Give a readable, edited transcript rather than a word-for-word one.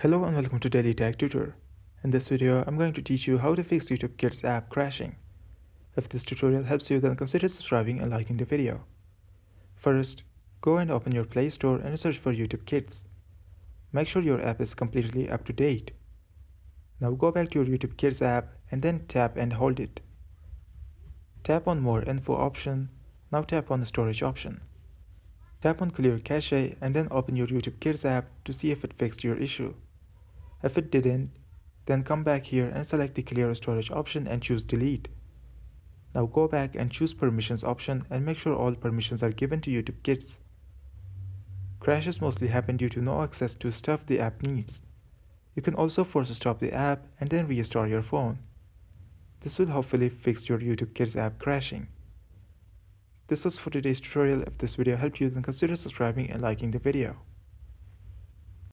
Hello and welcome to Daily Tech Tutor. In this video, I'm going to teach you how to fix YouTube Kids app crashing. If this tutorial helps you, then consider subscribing and liking the video. First, go and open your Play Store and search for YouTube Kids. Make sure your app is completely up to date. Now go back to your YouTube Kids app and then tap and hold it. Tap on More Info option. Now tap on the Storage option. Tap on Clear Cache and then open your YouTube Kids app to see if it fixed your issue. If it didn't, then come back here and select the Clear Storage option and choose Delete. Now go back and choose Permissions option and make sure all permissions are given to YouTube Kids. Crashes mostly happen due to no access to stuff the app needs. You can also force stop the app and then restore your phone. This will hopefully fix your YouTube Kids app crashing. This was for today's tutorial. If this video helped you, then consider subscribing and liking the video.